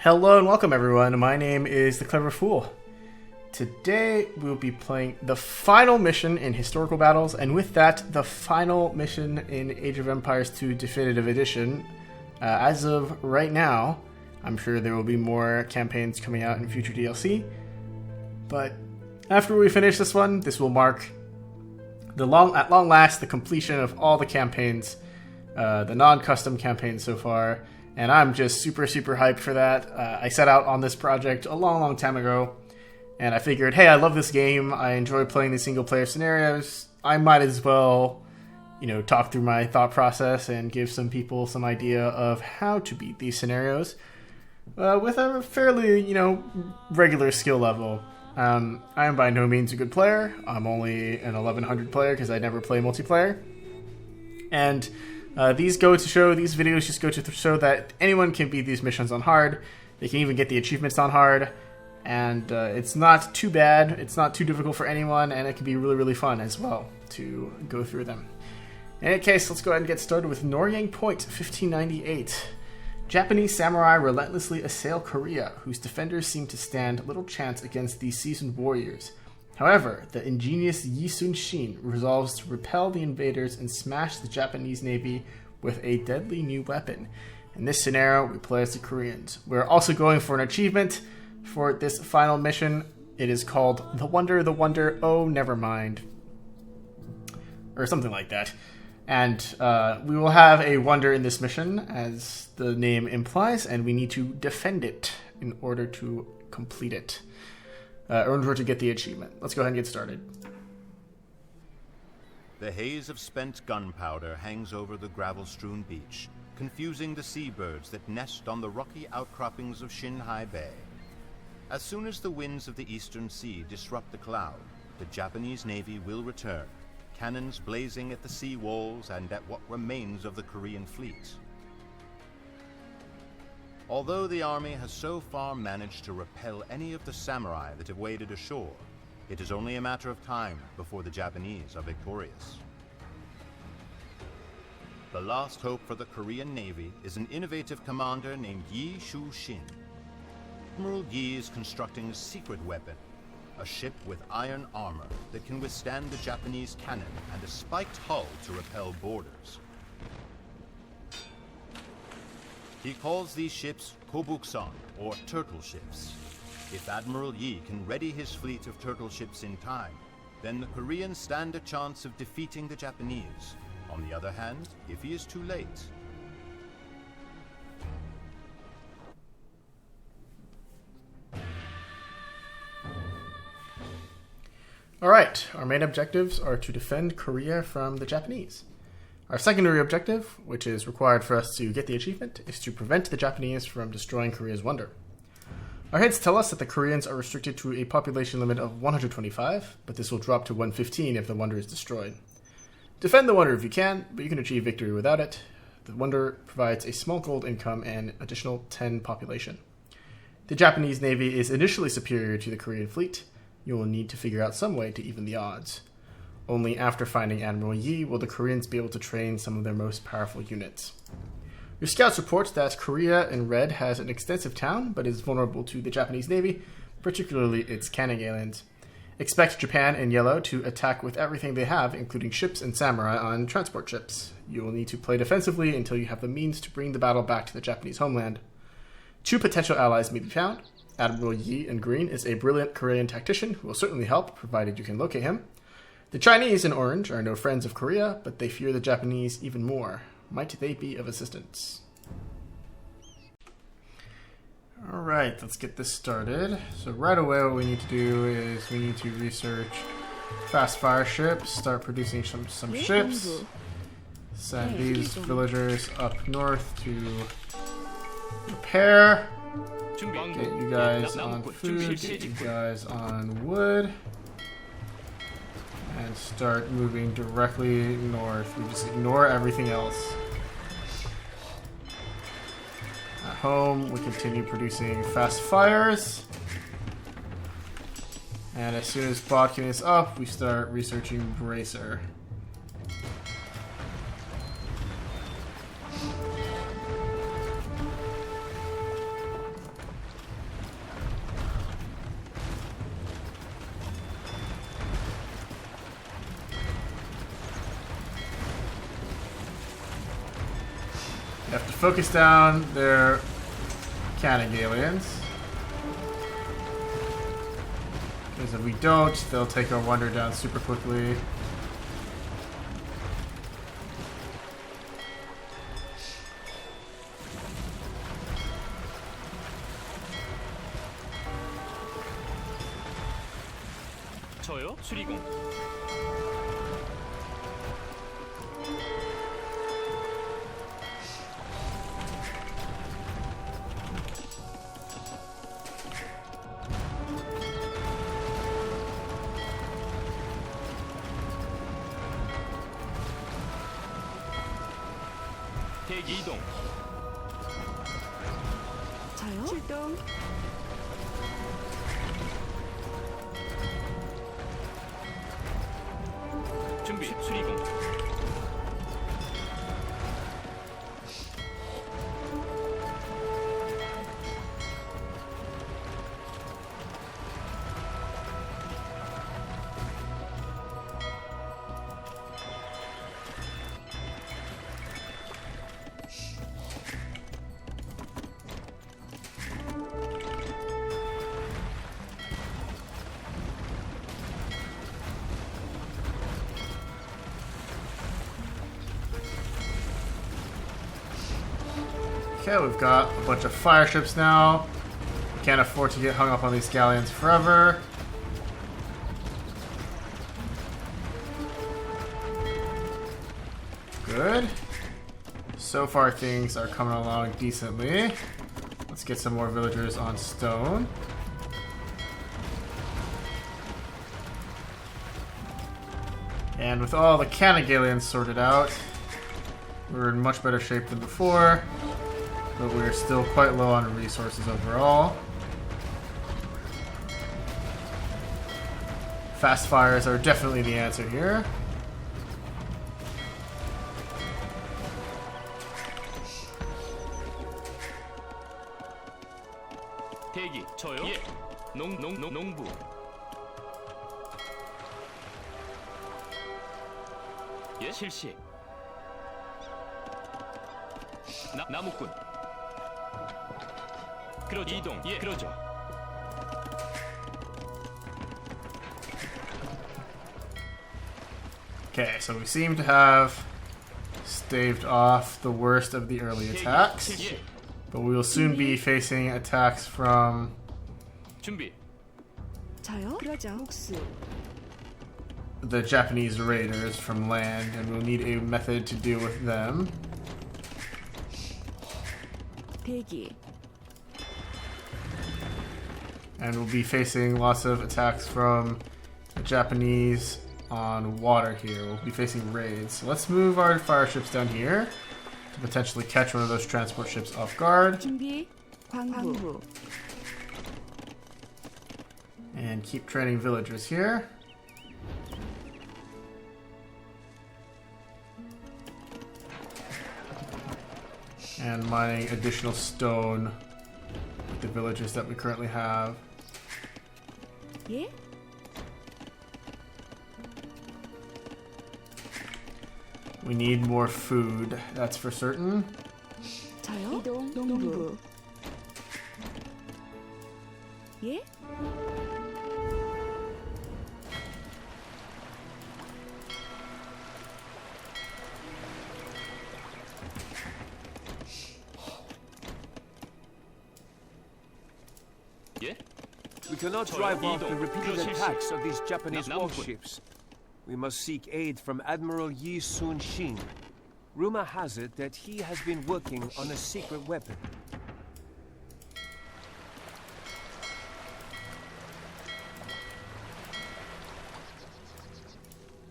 Hello and welcome everyone, my name is The Clever Fool. Today we'll be playing the final mission in Historical Battles, and with that, the final mission in Age of Empires 2 Definitive Edition. As of right now, I'm sure there will be more campaigns coming out in future DLC, but after we finish this one, this will mark at long last the completion of all the campaigns, the non-custom campaigns so far. And I'm just super hyped for that. I set out on this project a long time ago, and I figured, hey, I love this game. I enjoy playing the single-player scenarios. I might as well, talk through my thought process and give some people some idea of how to beat these scenarios with a fairly, regular skill level. I am by no means a good player. I'm only an 1100 player because I never play multiplayer. And these videos just go to show that anyone can beat these missions on hard. They can even get the achievements on hard. And it's not too bad. It's not too difficult for anyone. And it can be really fun as well to go through them. In any case, let's go ahead and get started with Noryang Point 1598. Japanese samurai relentlessly assail Korea, whose defenders seem to stand little chance against these seasoned warriors. However, the ingenious Yi Sun-shin resolves to repel the invaders and smash the Japanese Navy with a deadly new weapon. In this scenario, we play as the Koreans. We're also going for an achievement for this final mission. It is called The Wonder, oh, never mind. Or something like that. And we will have a wonder in this mission, as the name implies, and we need to defend it in order to complete it. Or in order to get the achievement. Let's go ahead and get started. The haze of spent gunpowder hangs over the gravel-strewn beach, confusing the seabirds that nest on the rocky outcroppings of Shinhai Bay. As soon as the winds of the eastern sea disrupt the cloud, the Japanese Navy will return, cannons blazing at the sea walls and at what remains of the Korean fleet. Although the army has so far managed to repel any of the samurai that have waded ashore, it is only a matter of time before the Japanese are victorious. The last hope for the Korean Navy is an innovative commander named Yi Sun-shin. Admiral Yi is constructing a secret weapon, a ship with iron armor that can withstand the Japanese cannon and a spiked hull to repel boarders. He calls these ships Kobuksan, or turtle ships. If Admiral Yi can ready his fleet of turtle ships in time, then the Koreans stand a chance of defeating the Japanese. On the other hand, if he is too late... Alright, our main objectives are to defend Korea from the Japanese. Our secondary objective, which is required for us to get the achievement, is to prevent the Japanese from destroying Korea's wonder. Our hints tell us that the Koreans are restricted to a population limit of 125, but this will drop to 115 if the wonder is destroyed. Defend the wonder if you can, but you can achieve victory without it. The wonder provides a small gold income and additional 10 population. The Japanese Navy is initially superior to the Korean fleet. You will need to figure out some way to even the odds. Only after finding Admiral Yi will the Koreans be able to train some of their most powerful units. Your scouts report that Korea in red has an extensive town, but is vulnerable to the Japanese Navy, particularly its cannon galleons. Expect Japan in yellow to attack with everything they have, including ships and samurai on transport ships. You will need to play defensively until you have the means to bring the battle back to the Japanese homeland. 2 potential allies may be found. Admiral Yi in green is a brilliant Korean tactician who will certainly help, provided you can locate him. The Chinese in orange are no friends of Korea, but they fear the Japanese even more. Might they be of assistance? Alright, let's get this started. So right away what we need to do is we need to research fast fire ships, start producing some ships, send these villagers up north to repair, get you guys on food, get you guys on wood, and start moving directly north. We just ignore everything else. At home, we continue producing fast fires. And as soon as Bodkin is up, we start researching Bracer. have to focus down their cannon aliens. Because if we don't, they'll take our wonder down super quickly. 저요? 수리공. 대기 이동. 저요? 출동. 준비. 수리공. Okay, we've got a bunch of fire ships now. We can't afford to get hung up on these galleons forever. Good. So far things are coming along decently. Let's get some more villagers on stone. And with all the cannon galleons sorted out, we're in much better shape than before. But we're still quite low on resources overall. Fast fires are definitely the answer here. 대기. 저요? 예. 농부. 예, 실시. 나무꾼. 그러죠. 이동. 예, 그러죠. Okay, so we seem to have staved off the worst of the early attacks. 예. But we will soon be facing attacks from 준비. 저요? 그러죠. 복수. the Japanese raiders from land, and we'll need a method to deal with them. 대기. And we'll be facing lots of attacks from the Japanese on water here. We'll be facing raids. So let's move our fire ships down here to potentially catch one of those transport ships off guard. 준비. 광부. And keep training villagers here. And mining additional stone with the villagers that we currently have. 예? We need more food, that's for certain. 저요? 이동. 농부. 예? 예? We cannot drive off the repeated attacks of these Japanese warships. We must seek aid from Admiral Yi Sun-shin. Rumor has it that he has been working on a secret weapon.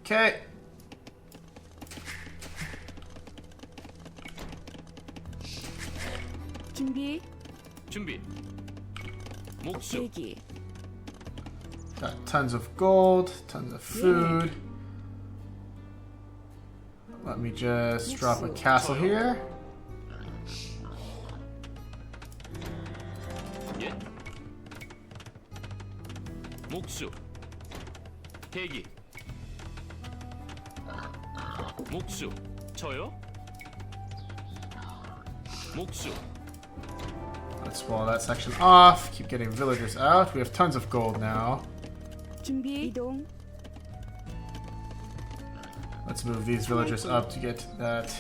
Okay. 준비. 목수. 대기. Got tons of gold, tons of food. Let me just drop a castle here. 예? 목수. 대기. 목수. 저요? 목수. Let's wall that section off. Keep getting villagers out. We have tons of gold now. 준비. 이동. Let's move these villagers up to get that.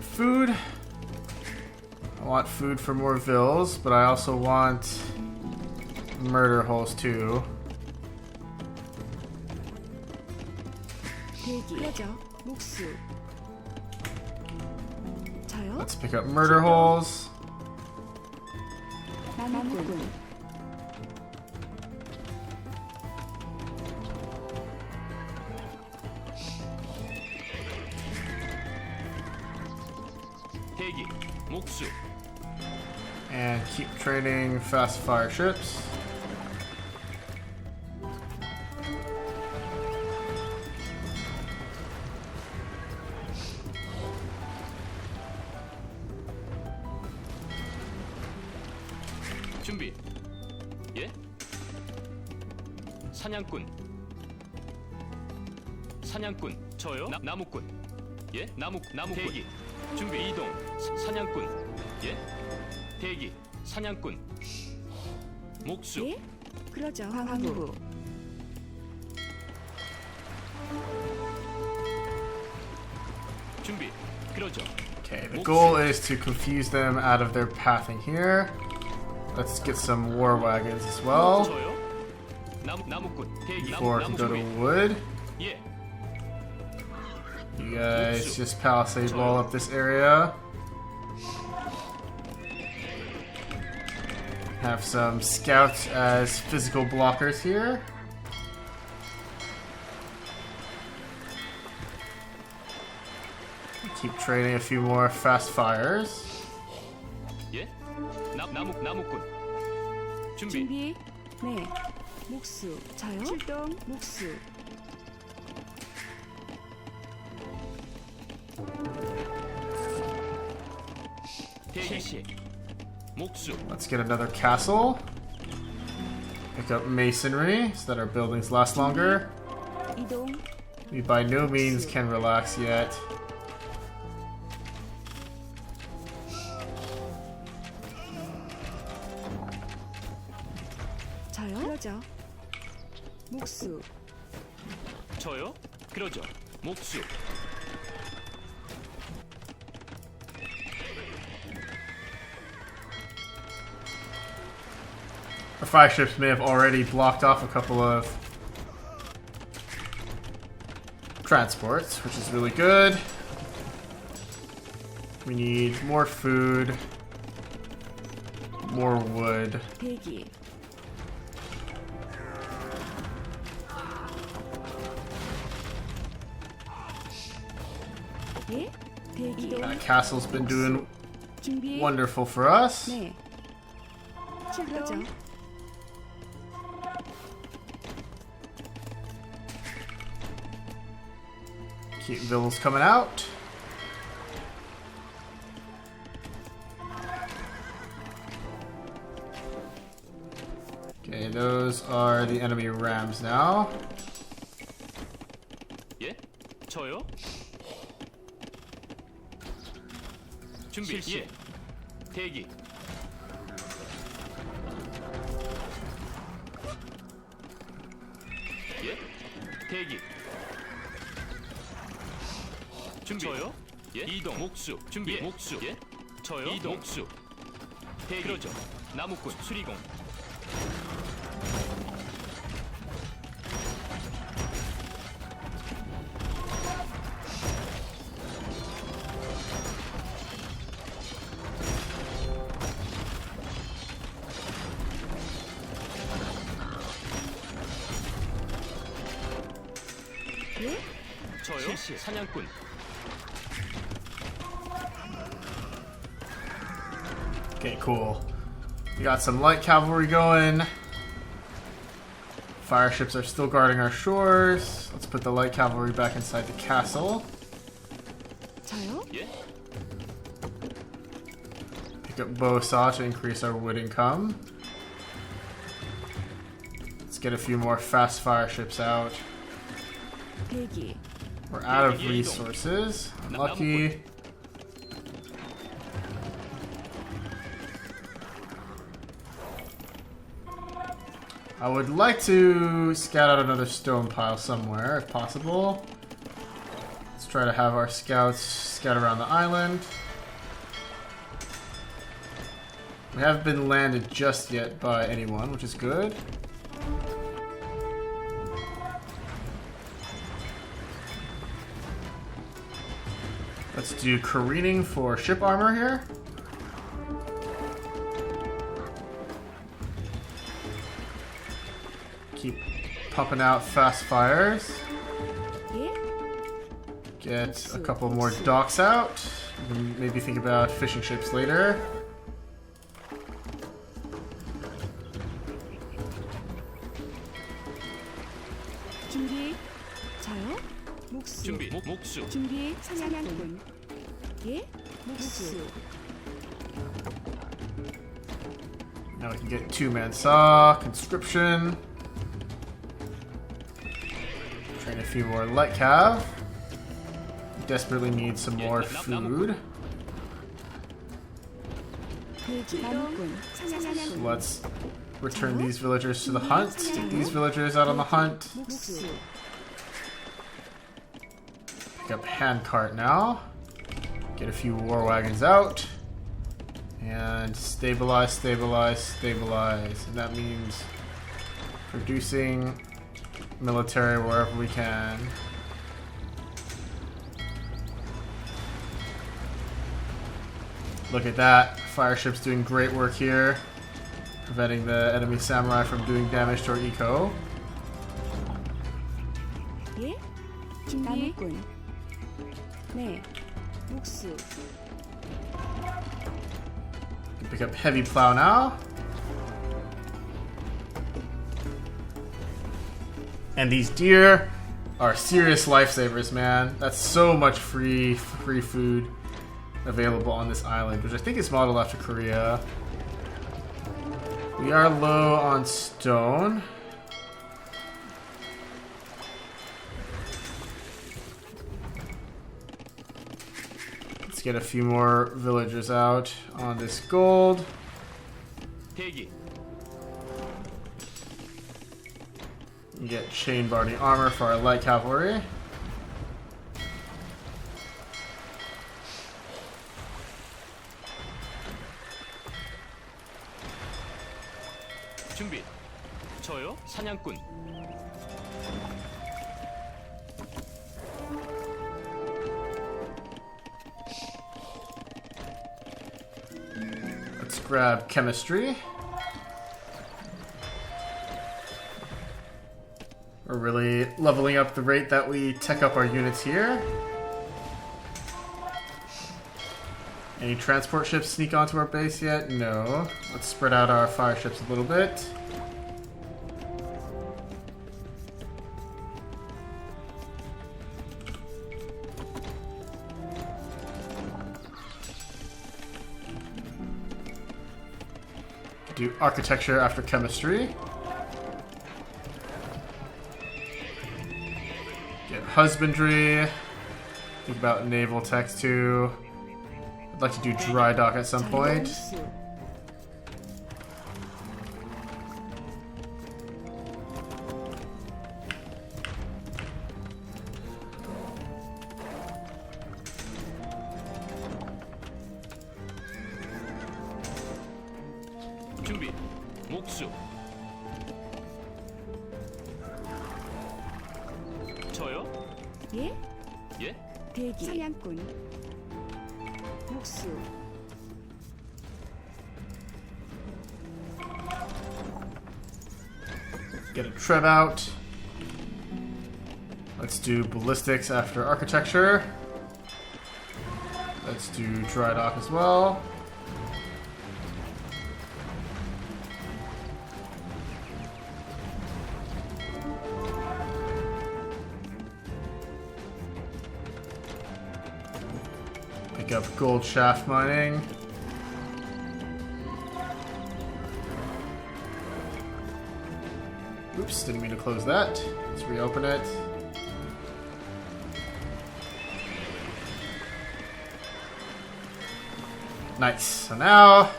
Food. I want food for more vills, but I also want murder holes too. 대기. 그러죠. 목수. 저요? Let's pick up murder holes. 나무꾼. 대기. 목수. And keep training fast fire ships. 준비. 예? 사냥꾼. 사냥꾼. 저요? 나무꾼. 예? 나무꾼. 대기. 준비. 이동. 사냥꾼. 예? 대기. 사냥꾼. 목수. 예? 그러죠. 광부. 준비. 그러죠. Okay, the goal is to confuse them out of their pathing here. Let's get some war wagons as well 저요? 나무꾼. 대기. before I can go to wood. 예. You guys just palisade wall up this area. Have some scouts as physical blockers here. Keep training a few more fast fires. 예? 나무꾼. 준비. 준비. 네. 목수. 저요? 출동. 목수. 대기. 목수. Let's get another castle. Pick up masonry so that our buildings last longer. 이동. We by no means can relax yet. 저요? 그러죠. 목수. 저요? 그러죠. 목수. Our fire ships may have already blocked off a couple of transports, which is really good. We need more food, more wood. 대기. 예? 대기. That castle's been doing 준비. wonderful for us. 네. 출동. Keep villas coming out. Okay, those are the enemy rams now. 예? 저요? 준비. 예. 대기. 예? 대기. 준비. 저요? 예? 이동. 목수. 준비. 예. 목수. 예? 저요? 이동. 목수. 대기. 그러죠. 나무꾼. 수리공. 예? 저요? 실시. 사냥꾼. Okay, cool. We got some light cavalry going. Fire ships are still guarding our shores. Let's put the light cavalry back inside the castle. 저요? 예? Pick up bow saw to increase our wood income. Let's get a few more fast fire ships out. 대기. We're out of resources. Unlucky. I would like to scout out another stone pile somewhere, if possible. Let's try to have our scouts scout around the island. We haven't been landed just yet by anyone, which is good. Let's do careening for ship armor here. Keep pumping out fast fires. Get a couple more docks out. Maybe think about fishing ships later. 준비. 자요. 목수. 준비 목수 준비. 사냥꾼. 예. 목수. Now we can get two-man saw, conscription. Train a few more light cav. Desperately need some more food. 나무꾼. 사냥꾼. Let's return these villagers to the hunt. Get these villagers out on the hunt. 목수. Pick up handcart now. Get a few war wagons out. And stabilize, stabilize, stabilize. And that means producing military wherever we can. Look at that. Fire ship's doing great work here. Preventing the enemy samurai from doing damage to our eco. 예. 준비. 나무꾼. 네. 목수. Pick up heavy plow now. And these deer are serious lifesavers, man. That's so much free food available on this island, which I think is modeled after Korea. We are low on stone. Let's get a few more villagers out on this gold. 대기 We get chain body armor for our light cavalry. 준비 저요 사냥꾼 Let's grab chemistry. We're really leveling up the rate that we tech up our units here. Any transport ships sneak onto our base yet? No. Let's spread out our fire ships a little bit. Do architecture after chemistry. Get husbandry. Think about naval tech too. I'd like to do dry dock at some point. 목수. 준비 목수 저요 예. 예 대기. 사냥꾼. 목수. Get a trev out. Let's do ballistics after architecture. Let's do dry dock as well. Pick up gold shaft mining. Oops, didn't mean to close that. Let's reopen it. Nice. So now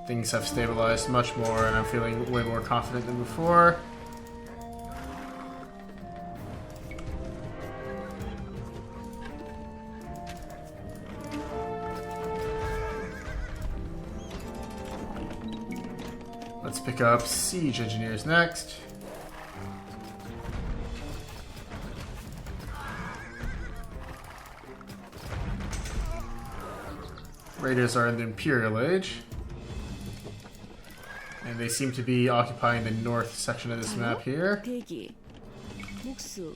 things have stabilized much more, and I'm feeling way more confident than before. Let's pick up siege engineers next. Raiders are in the Imperial Age. And they seem to be occupying the north section of this map here. 대기. 목수.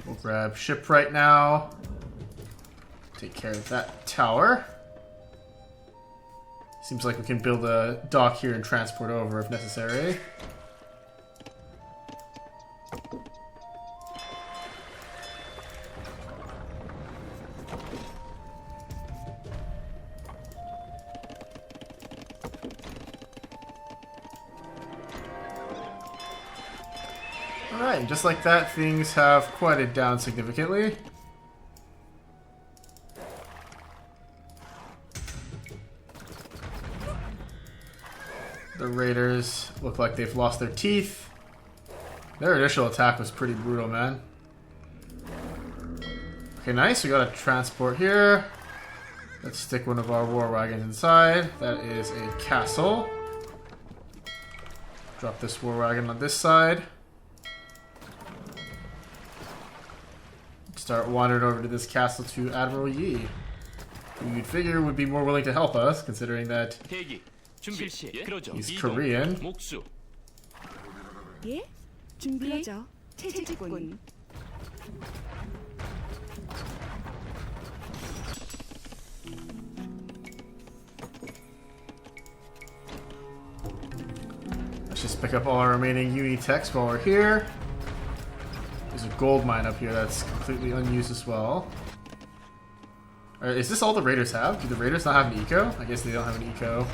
We'll grab shipwright now. Take care of that tower. Seems like we can build a dock here and transport over if necessary. Alright, just like that, things have quieted down significantly. The raiders look like they've lost their teeth. Their initial attack was pretty brutal, man. Okay, nice. We got a transport here. Let's stick one of our war wagons inside. That is a castle. Drop this war wagon on this side. Start wandering over to this castle to Admiral Yi, who you'd figure would be more willing to help us, considering that 대기. 준비. 그러죠. he's 이동. Korean. 목수. 예? 준비하죠. 채집군. Let's just pick up all our remaining uni techs while we're here. There's a gold mine up here that's completely unused as well. Alright, is this all the raiders have? Do the raiders not have an eco? I guess they don't have an eco.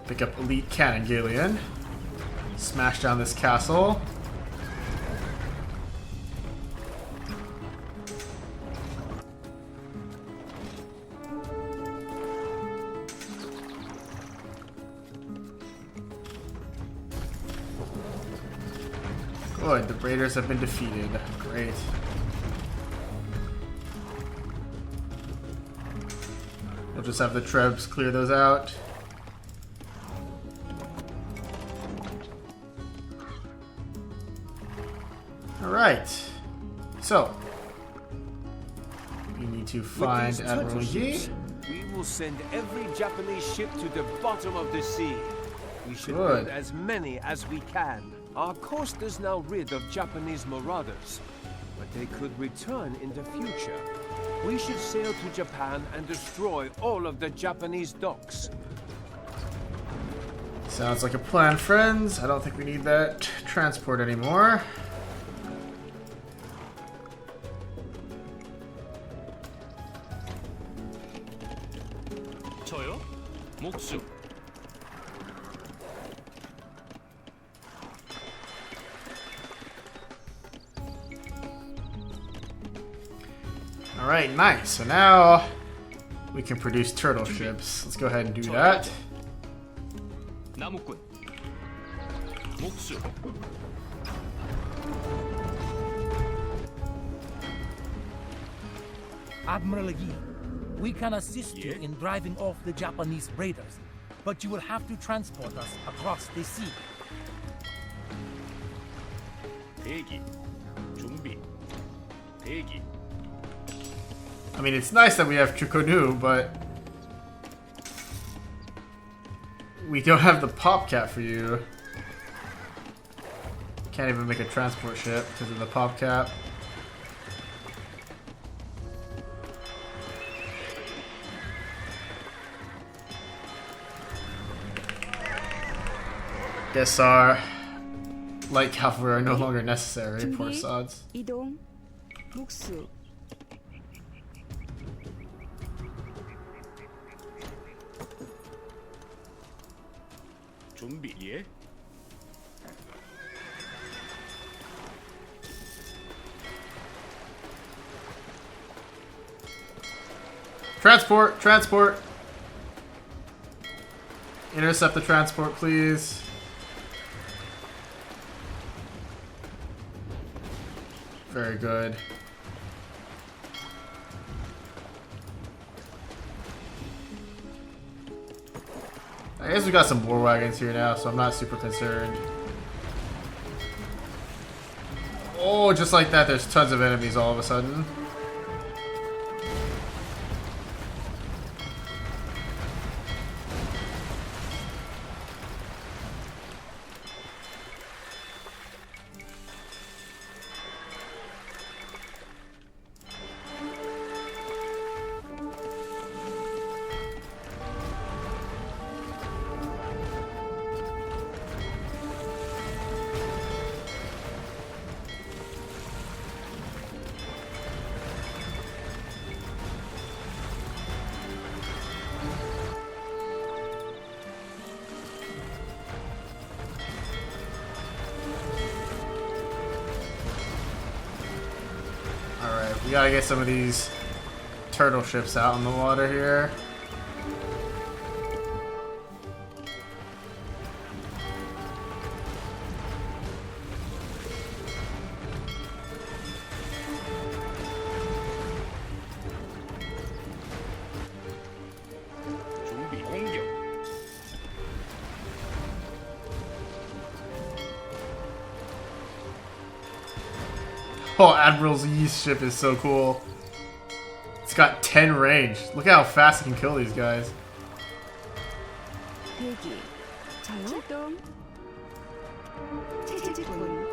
Pick up elite cannon galleon. Smash down this castle. Good, the raiders have been defeated. Great. We'll just have the Trebs clear those out. Alright, so we need to find With these Admiral turtle Yi. ships, we will send every Japanese ship to the bottom of the sea. We should Good. build as many as we can. Our coast is now rid of Japanese marauders, but they could return in the future. We should sail to Japan and destroy all of the Japanese docks. Sounds like a plan, friends. I don't think we need that transport anymore. 저요? 목수. Alright, nice. So now we can produce turtle ships. Let's go ahead and do that. 나무꾼. 목수. Admiral Yi, we can assist you in driving off the Japanese raiders, but you will have to transport us across the sea. 대기. 준비. 대기. I mean, it's nice that we have Chukonu, but we don't have the pop cap for you. Can't even make a transport ship because of the pop cap. Guess our light cavalry are no longer necessary. Poor 준비. sods. 이동. 목수. 준비. 예. Transport! Transport! Intercept the transport, please. Very good. I guess we got some war wagons here now, so I'm not super concerned. Oh, just like that, there's tons of enemies all of a sudden. We gotta get some of these turtle ships out in the water here. 준비 공격. Oh, Admiral Yi's ship is so cool. It's got 10 range. Look at how fast it can kill these guys. 대기. 저요? 출동. 채집군.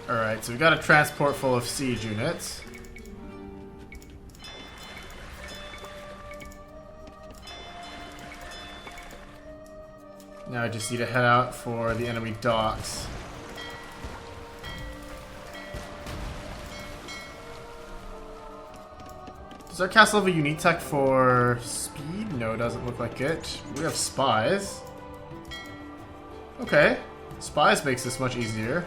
Alright, so we got a transport full of siege units. Now I just need to head out for the enemy docks. Does our castle have a unique tech for speed? No, it doesn't look like it. We have spies. Okay. Spies makes this much easier.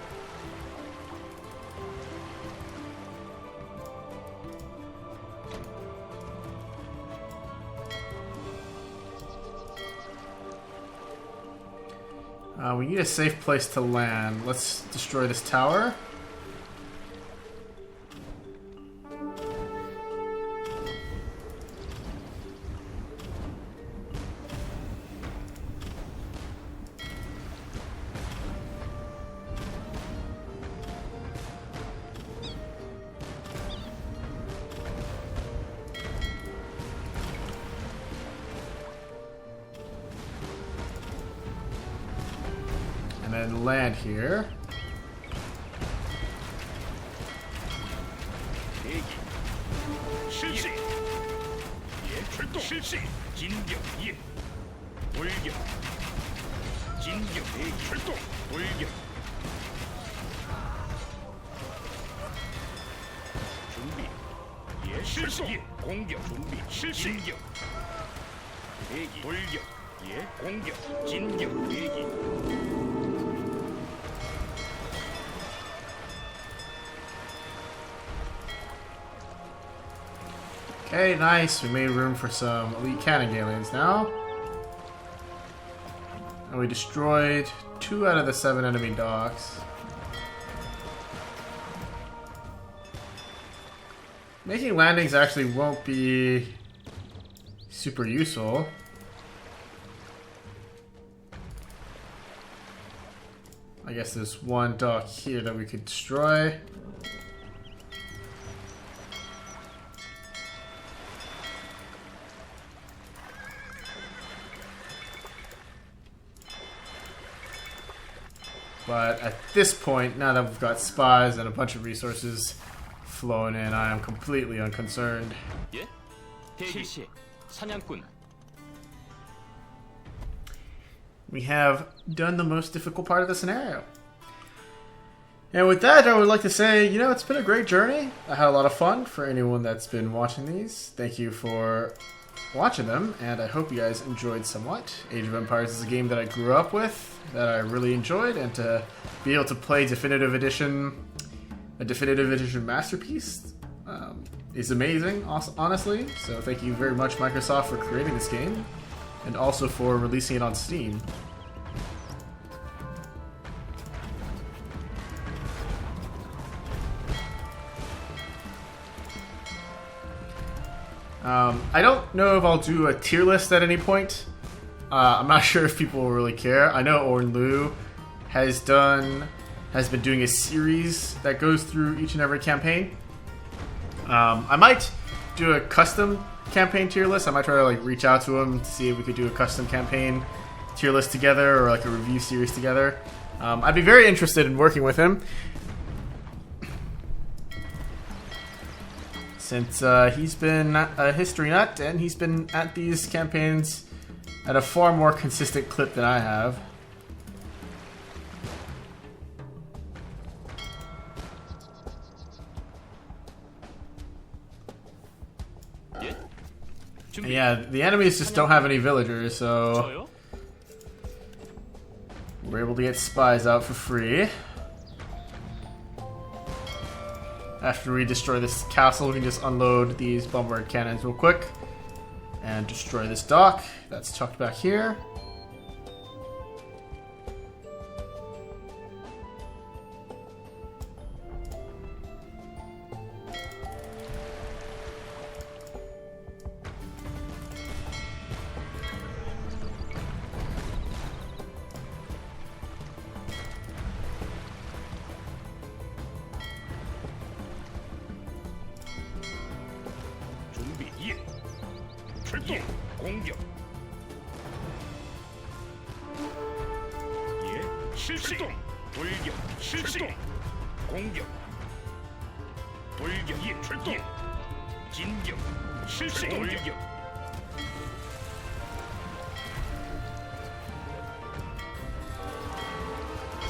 We need a safe place to land. Let's destroy this tower. And then land here. 대기. 실시. 예, 출동. 실시. 진격. 예. 돌격. 진격. 대기. 출동. 돌격. 준비. 예, 실시. 예. 공격. 준비. 실시. 진격. 대기. 돌격. 예, 공격. 진격. 대기. Okay, nice. We made room for some elite cannon galleons now. And we destroyed 2 out of the 7 enemy docks. Making landings actually won't be super useful. I guess there's one dock here that we could destroy. But at this point, now that we've got spies and a bunch of resources flowing in, I am completely unconcerned. 예? 대기. 사냥꾼. We have done the most difficult part of the scenario. And with that, I would like to say, you know, it's been a great journey. I had a lot of fun. For anyone that's been watching these, thank you for watching them, and I hope you guys enjoyed somewhat. Age of Empires is a game that I grew up with, that I really enjoyed, and to be able to play Definitive Edition, a Definitive Edition masterpiece, is amazing, honestly. So thank you very much, Microsoft, for creating this game, and also for releasing it on Steam. I don't know if I'll do a tier list at any point. I'm not sure if people will really care. I know Orn Lu has been doing a series that goes through each and every campaign. I might do a custom campaign tier list. I might try to like reach out to him to see if we could do a custom campaign tier list together, or like a review series together. I'd be very interested in working with him, since he's been a history nut, and he's been at these campaigns at a far more consistent clip than I have. And yeah, the enemies just don't have any villagers, so we're able to get spies out for free. After we destroy this castle, we can just unload these bombard cannons real quick and destroy this dock that's tucked back here. 출동! 공격! 예, 실시! 돌격! 실시! 공격! 돌격! 예, 출동! 진격! 실시! 돌격!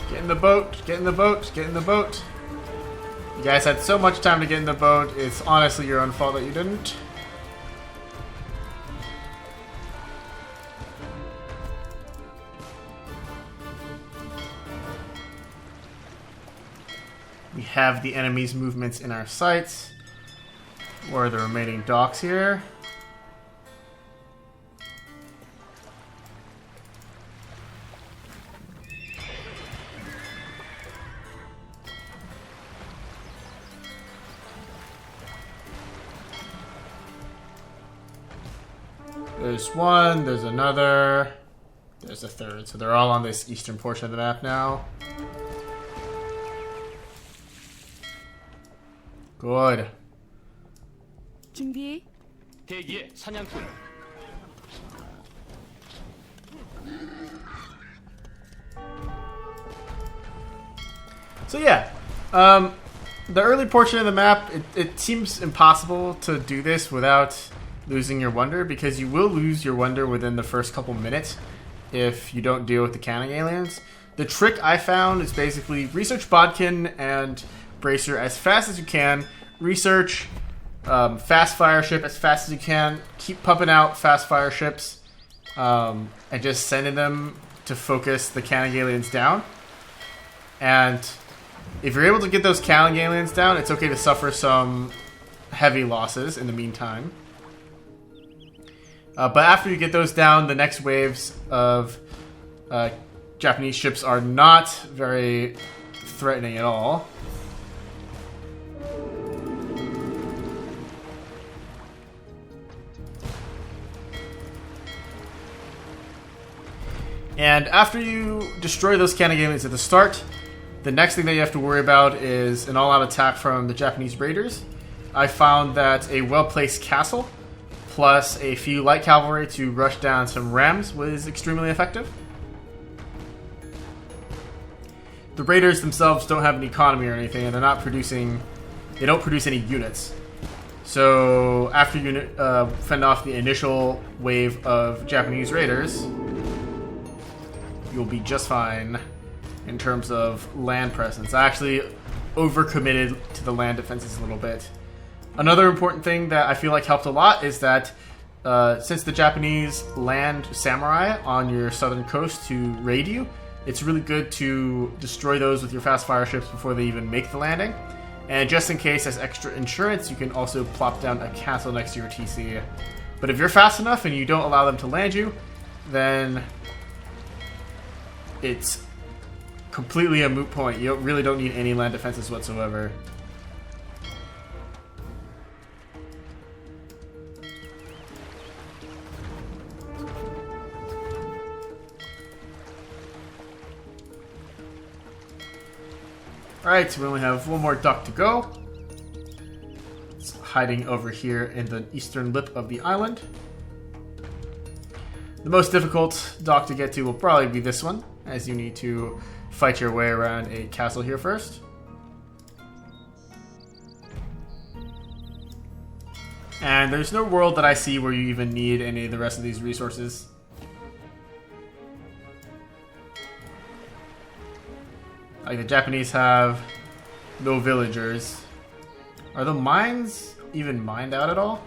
Get in the boat! Get in the boat! Get in the boat! You guys had so much time to get in the boat, it's honestly your own fault that you didn't. We have the enemy's movements in our sights. Where are the remaining docks here? There's one, there's another, there's a third. So they're all on this eastern portion of the map now. Good. 준비. 대기의 사냥꾼. So yeah, the early portion of the map, it seems impossible to do this without losing your wonder, because you will lose your wonder within the first couple minutes if you don't deal with the cannon aliens. The trick I found is basically research Bodkin and Bracer as fast as you can. Research fast fire ship as fast as you can. Keep pumping out fast fire ships and just sending them to focus the cannon aliens down. And if you're able to get those cannon aliens down, it's okay to suffer some heavy losses in the meantime. But after you get those down, the next waves of Japanese ships are not very threatening at all. And after you destroy those cannon aliens at the start, the next thing that you have to worry about is an all-out attack from the Japanese raiders. I found that a well-placed castle plus a few light cavalry to rush down some rams was extremely effective. the raiders themselves don't have an economy or anything, and they're not producing. They don't produce any units. So after you fend off the initial wave of Japanese raiders, you'll be just fine in terms of land presence. I actually overcommitted to the land defenses a little bit. Another important thing that I feel like helped a lot is that since the Japanese land samurai on your southern coast to raid you, it's really good to destroy those with your fast fire ships before they even make the landing. And just in case, as extra insurance, you can also plop down a castle next to your TC. But if you're fast enough and you don't allow them to land you, then it's completely a moot point. You really don't need any land defenses whatsoever. Alright, so we only have one more dock to go. It's hiding over here in the eastern lip of the island. The most difficult dock to get to will probably be this one, as you need to fight your way around a castle here first. And there's no world that I see where you even need any of the rest of these resources. Like, the Japanese have no villagers. Are the mines even mined out at all?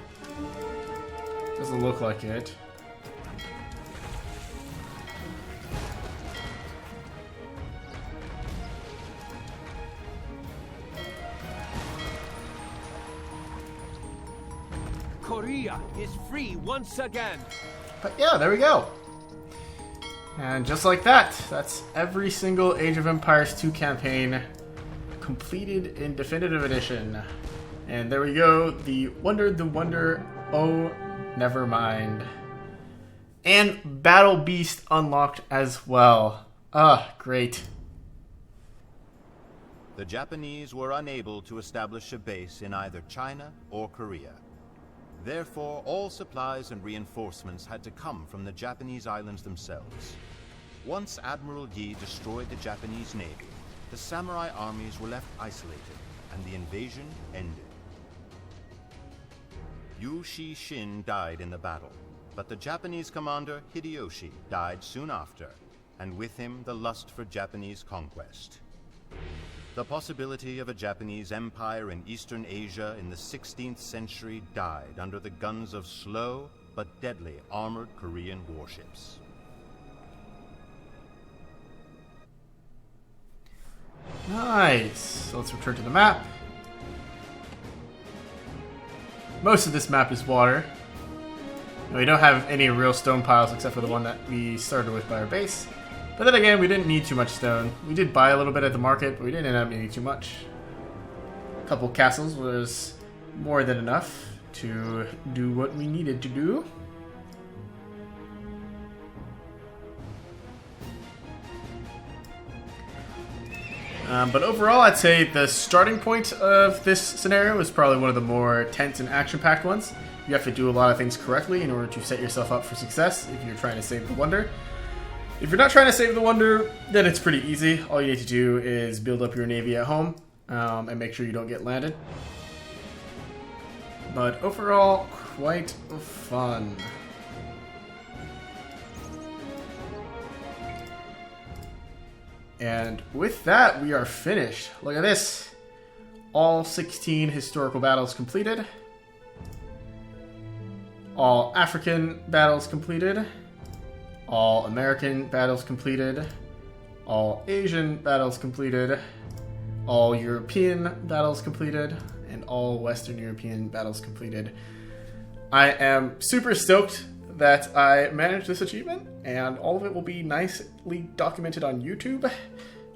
Doesn't look like it. Korea is free once again. But yeah, there we go. And just like that, that's every single Age of Empires 2 campaign completed in Definitive Edition. And there we go, the Wonder, oh, never mind. And Battle Beast unlocked as well. Ah, great. The Japanese were unable to establish a base in either China or Korea. Therefore, all supplies and reinforcements had to come from the Japanese islands themselves. Once Admiral Yi destroyed the Japanese navy, the samurai armies were left isolated, and the invasion ended. Yu Shi-shin died in the battle, but the Japanese commander Hideyoshi died soon after, and with him the lust for Japanese conquest. The possibility of a Japanese empire in Eastern Asia in the 16th century died under the guns of slow but deadly armored Korean warships. Nice. So let's return to the map. Most of this map is water. And we don't have any real stone piles except for the one that we started with by our base. But then again, we didn't need too much stone. We did buy a little bit at the market, but we didn't end up needing too much. A couple castles was more than enough to do what we needed to do. But overall, I'd say the starting point of this scenario is probably one of the more tense and action-packed ones. You have to do a lot of things correctly in order to set yourself up for success if you're trying to save the Wonder. If you're not trying to save the Wonder, then it's pretty easy. All you need to do is build up your navy at home and make sure you don't get landed. But overall, quite fun. And with that, we are finished. Look at this. All 16 historical battles completed. All African battles completed. All American battles completed. All Asian battles completed. All European battles completed. And all Western European battles completed. I am super stoked that I managed this achievement, and all of it will be nicely documented on YouTube.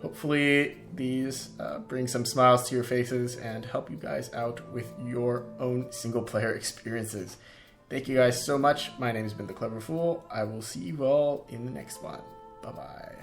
Hopefully these bring some smiles to your faces and help you guys out with your own single-player experiences. Thank you guys so much. My name has been The Clever Fool. I will see you all in the next one. Bye-bye.